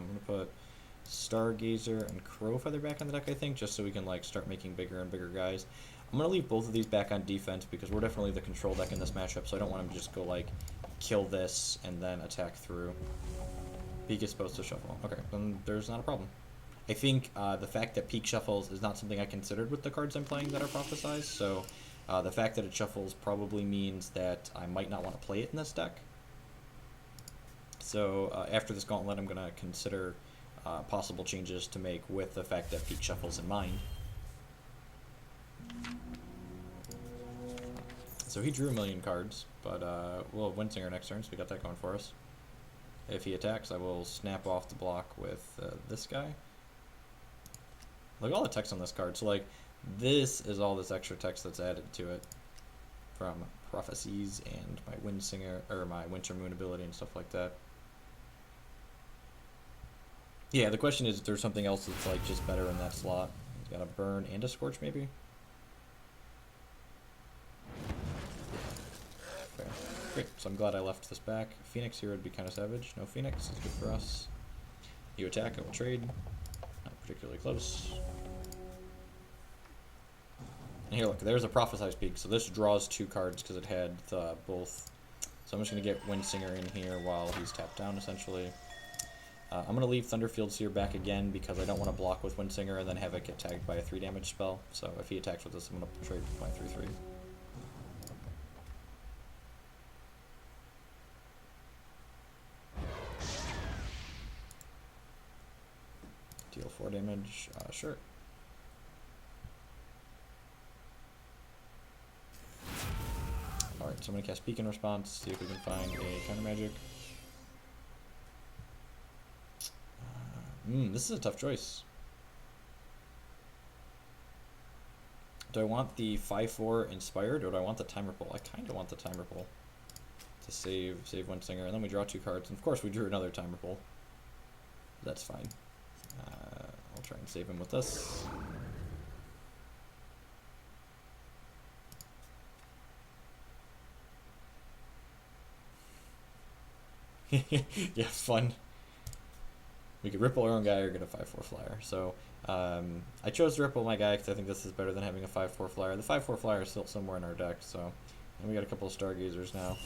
I'm going to put Stargazer and Crow Feather back on the deck, I think, just so we can like start making bigger and bigger guys. I'm going to leave both of these back on defense because we're definitely the control deck in this matchup, so I don't want him to just go like kill this and then attack through. Peak is supposed to shuffle. Okay, then there's not a problem. I think the fact that Peak shuffles is not something I considered with the cards I'm playing that are prophesized, so the fact that it shuffles probably means that I might not want to play it in this deck. So after this gauntlet, I'm going to consider possible changes to make with the fact that Peak shuffles in mind. So he drew a million cards, but we'll have Windsinger next turn, so we got that going for us. If he attacks, I will snap off the block with this guy. Look at all the text on this card. So like, this is all this extra text that's added to it from prophecies and my Windsinger or my Winter Moon ability and stuff like that. Yeah, the question is if there's something else that's like just better in that slot. He's got a burn and a scorch maybe. Okay, great. So I'm glad I left this back. Phoenix here would be kind of savage. No Phoenix is good for us. You attack, I will trade. Not particularly close. And here, look, there's a prophesized peak. So this draws 2 cards because it had both. So I'm just going to get Windsinger in here while he's tapped down, essentially. I'm going to leave Thunderfield Seer back again because I don't want to block with Windsinger and then have it get tagged by a 3 damage spell. So if he attacks with this, I'm going to trade my 3/3. Deal 4 damage, sure. Alright, so I'm going to cast Peek in response, see if we can find a counter magic. This is a tough choice. Do I want the 5/4 Inspired or do I want the Time Ripple? I kind of want the Time Ripple to save Windsinger, and then we draw 2 cards. And of course we drew another Time Ripple. That's fine. I'll try and save him with this. Yeah, fun. We could Ripple our own guy or get a 5/4 flyer. So I chose to Ripple my guy because I think this is better than having a 5/4 flyer. The 5/4 flyer is still somewhere in our deck, so. And we got a couple of Stargazers now.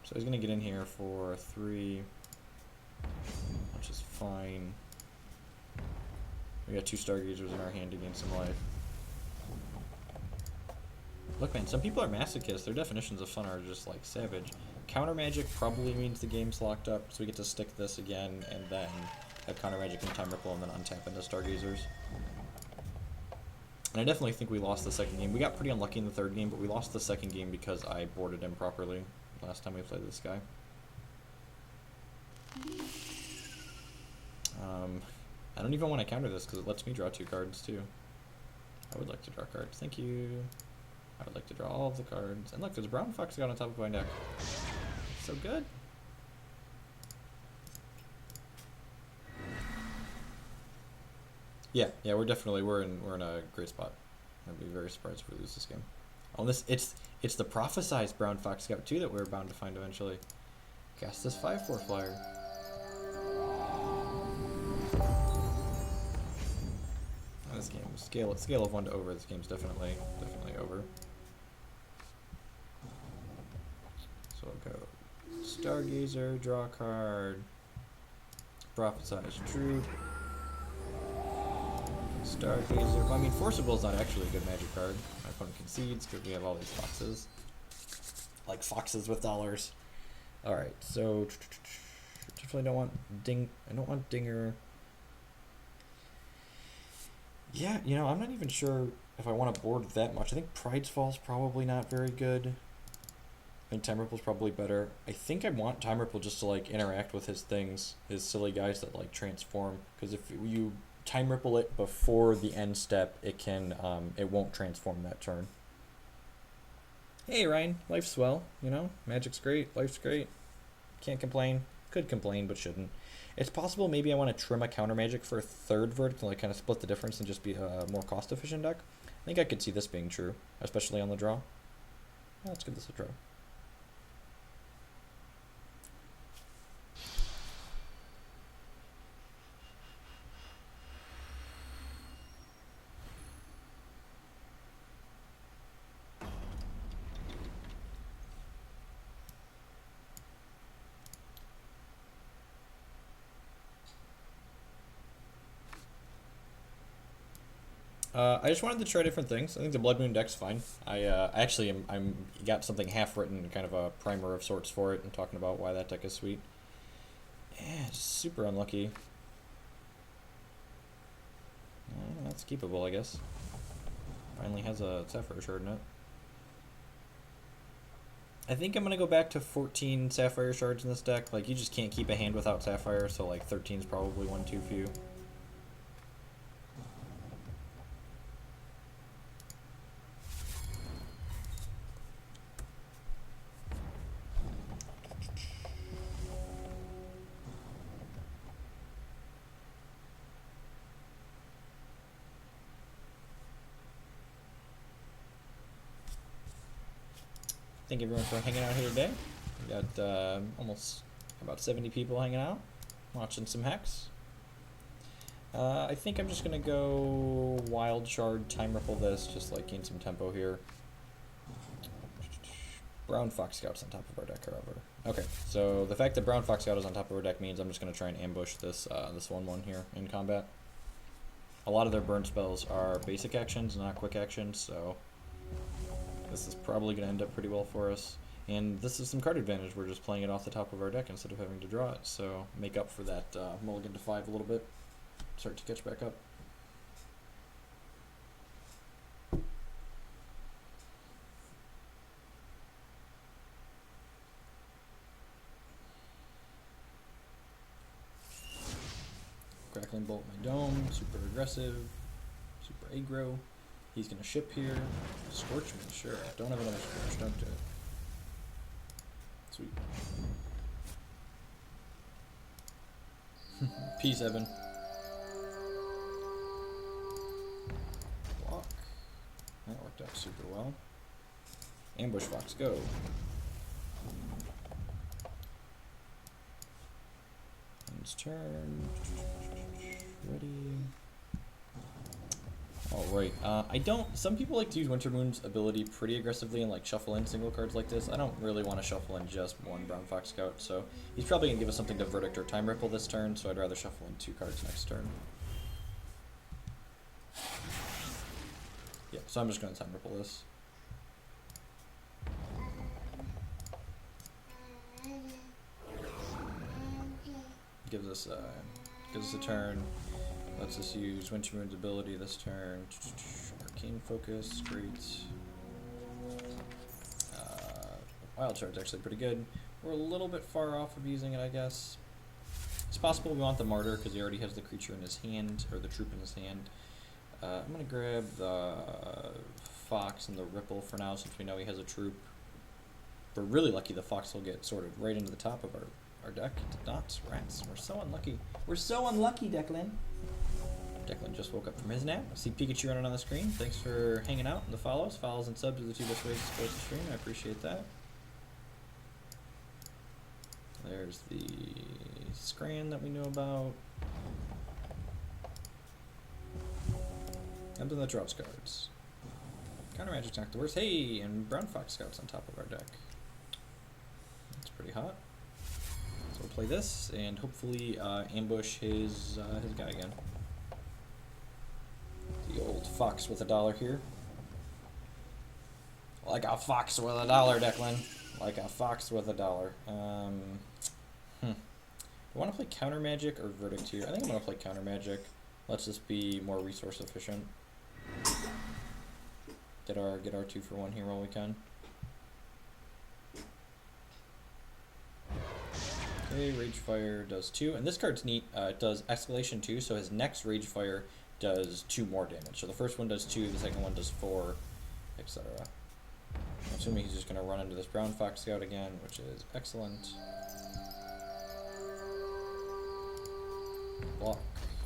So he's going to get in here for 3, which is fine. We got 2 Stargazers in our hand to gain some life. Look, man, some people are masochists. Their definitions of fun are just like savage. Counter magic probably means the game's locked up, so we get to stick this again and then have counter magic and Time Ripple and then untap into Stargazers. And I definitely think we lost the second game. We got pretty unlucky in the third game, but we lost the second game because I boarded him properly last time we played this guy. I don't even want to counter this because it lets me draw 2 cards too. I would like to draw cards. Thank you. I would like to draw all of the cards. And look, there's a brown fox got on top of my deck. So good. Yeah, we're in a great spot. I'd be very surprised if we lose this game. Oh, it's the prophesized brown fox scout too that we're bound to find eventually. Cast this 5/4 flyer. This game, scale of 1 to over. This game's definitely over. So I'll go Stargazer, draw a card, Prophesize True, Stargazer. Well, I mean, Forcible is not actually a good magic card. My opponent concedes because we have all these foxes, like foxes with dollars. All right, so definitely don't want I don't want Dinger. Yeah, you know, I'm not even sure if I want to board that much. I think Pride's Fall's probably not very good. I think Time Ripple's probably better. I think I want Time Ripple just to, like, interact with his things, his silly guys that, like, transform. Because if you Time Ripple it before the end step, it won't transform that turn. Hey, Ryan, life's swell, you know? Magic's great, life's great. Can't complain. Could complain, but shouldn't. It's possible maybe I want to trim a counter magic for a 3rd verdict and like kind of split the difference and just be a more cost efficient deck. I think I could see this being true, especially on the draw. Let's give this a try. I just wanted to try different things. I think the Blood Moon deck's fine. I actually I'm got something half written, kind of a primer of sorts for it, and talking about why that deck is sweet. Yeah, just super unlucky. That's keepable, I guess. Finally has a Sapphire Shard in it. I think I'm gonna go back to 14 Sapphire Shards in this deck. Like, you just can't keep a hand without Sapphire, so like 13 is probably one too few. Thank everyone for hanging out here today. We got almost about 70 people hanging out, watching some Hex. I think I'm just gonna go Wild Shard, Time Ripple this, just like gain some tempo here. Brown Fox Scout's on top of our deck, however. Okay, so the fact that Brown Fox Scout is on top of our deck means I'm just gonna try and ambush this this 1/1 here in combat. A lot of their burn spells are basic actions, not quick actions, so this is probably going to end up pretty well for us. And this is some card advantage. We're just playing it off the top of our deck instead of having to draw it. So make up for that mulligan to 5 a little bit. Start to catch back up. Crackling Bolt my dome. Super aggressive. Super aggro. He's going to ship here. Scorch me, sure. Don't have another Scorch, don't do it. Sweet. P7. Block. That worked out super well. Ambush Fox, go. Ends turn. Ready. Alright, some people like to use Wintermoon's ability pretty aggressively and like shuffle in single cards like this. I don't really want to shuffle in just one Brown Fox Scout, so he's probably going to give us something to Verdict or Time Ripple this turn, so I'd rather shuffle in 2 cards next turn. Yeah, so I'm just going to Time Ripple this. Gives us a turn. Lets us use Wintermoon's ability this turn. Arcane Focus, great. Wild Shard's actually pretty good. We're a little bit far off of using it, I guess. It's possible we want the Martyr because he already has the creature in his hand, or the troop in his hand. I'm going to grab the Fox and the Ripple for now since we know he has a troop. We're really lucky the Fox will get sorted right into the top of our deck. Not rats. We're so unlucky. We're so unlucky, Declan. Declan just woke up from his nap. I see Pikachu running on the screen. Thanks for hanging out and the follows. Follows and subs are the 2 best ways to support the stream. I appreciate that. There's the Scran that we know about. And then the Droughts cards. Counter Magic's not the worst. Hey, and Brown Fox Scout's on top of our deck. That's pretty hot. So we'll play this and hopefully ambush his guy again. The old fox with $1 here. Like a fox with $1, Declan. Like a fox with $1. Do I want to play Counter Magic or Verdict here? I think I'm going to play Counter Magic. Let's just be more resource efficient. Get our 2 for 1 here while we can. Okay, Rage Fire does 2, and this card's neat. It does Escalation 2, so his next Rage Fire does 2 more damage. So the first one does 2, the second one does 4, etc. I'm assuming he's just going to run into this Brown Fox Scout again, which is excellent. Block.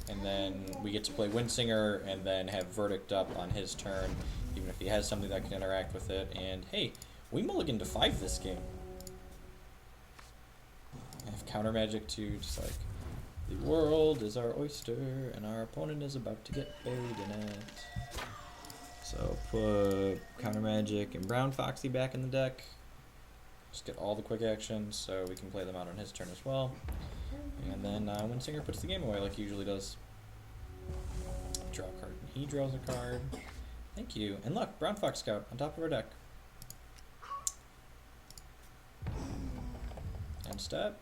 And then we get to play Windsinger and then have Verdict up on his turn, even if he has something that can interact with it. And hey, we mulligan to 5 this game. I have Counter Magic too, just like, the world is our oyster and our opponent is about to get buried in it. So put Counter Magic and Brown Foxy back in the deck. Just get all the quick actions so we can play them out on his turn as well. And then Windsinger puts the game away like he usually does. draw a card. He draws a card. Thank you. And look, Brown Fox Scout on top of our deck. End step.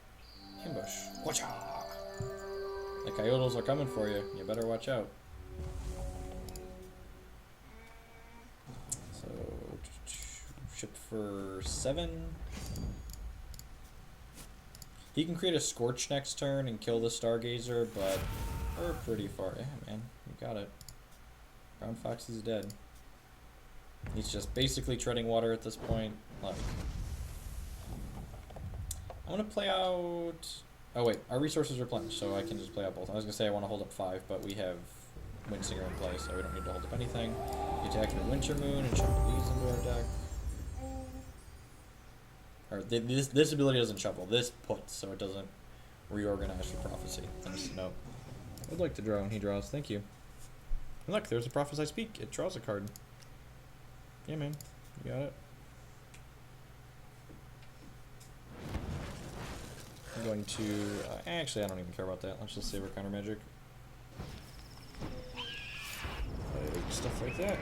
Ambush. Watcha! The Coyotles are coming for you. You better watch out. So, ship for 7. He can create a Scorch next turn and kill the Stargazer, but we're pretty far. Yeah, man, you got it. Brown Fox is dead. He's just basically treading water at this point. Like, I want to play out... Oh wait, our resources are replenished, so I can just play out both. I was going to say I want to hold up 5, but we have Windsinger in play, so we don't need to hold up anything. You attack with Winter Moon and shuffle these into our deck. Or this ability doesn't shuffle. This puts, so it doesn't reorganize for Prophecy. No. I'd like to draw when he draws. Thank you. And look, there's a Prophesy Speak. It draws a card. Yeah, man. You got it. I'm going to... actually, I don't even care about that. Let's just save our counter magic. Stuff like that.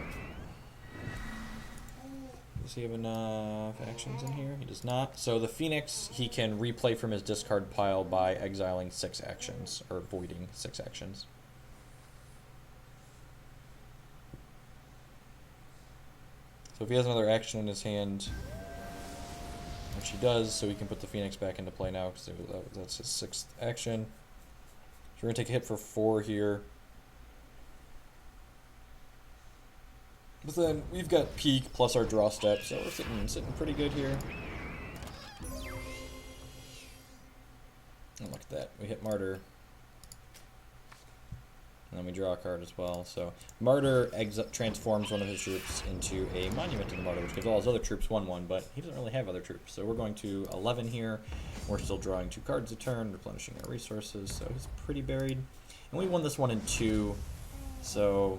Does he have enough actions in here? He does not. So the Phoenix, he can replay from his discard pile by exiling 6 actions, or voiding 6 actions. So if he has another action in his hand, which he does, so he can put the Phoenix back into play now, because that's his 6th action. So we're going to take a hit for 4 here. But then we've got Peak plus our draw step, so we're sitting pretty good here. And look at that, we hit Martyr. And then we draw a card as well. So Martyr transforms one of his troops into a Monument to the Martyr, which gives all his other troops 1/1, but he doesn't really have other troops. So we're going to 11 here. We're still drawing 2 cards a turn, replenishing our resources, so he's pretty buried. And we won this one in 2, so...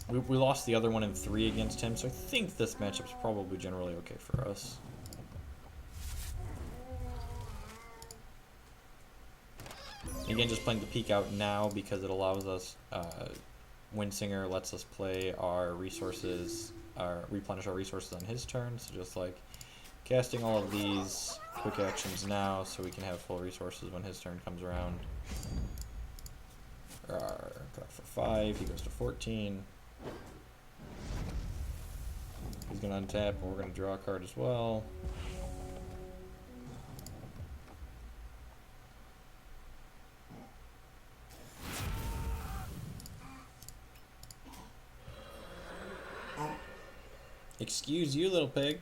We lost the other one in 3 against him, so I think this matchup's probably generally okay for us. Again, just playing the Peak out now because it allows us, Windsinger lets us play our resources, replenish our resources on his turn, so just like casting all of these quick actions now so we can have full resources when his turn comes around. For 5, he goes to 14. He's going to untap, and we're going to draw a card as well. Excuse you, little pig.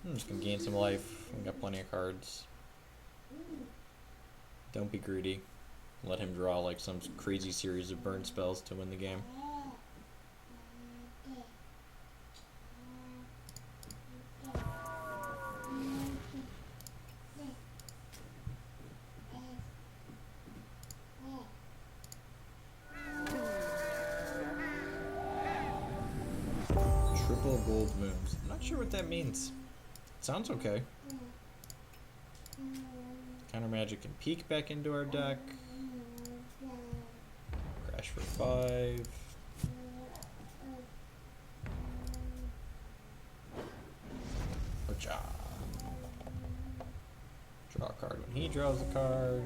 I'm just going to gain some life. I've got plenty of cards. Don't be greedy. Let him draw like some crazy series of burn spells to win the game. Triple gold moons. I'm not sure what that means. It sounds okay. Counter magic and Peek back into our deck. Crash for 5. Ocha. Draw a card when he draws a card.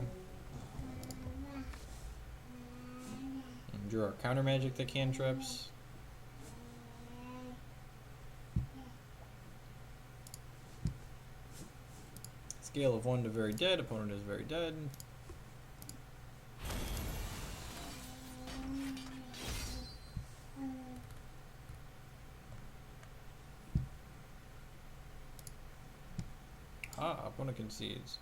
And draw our counter magic that cantrips. Scale of 1 to very dead. Opponent is very dead. Opponent concedes.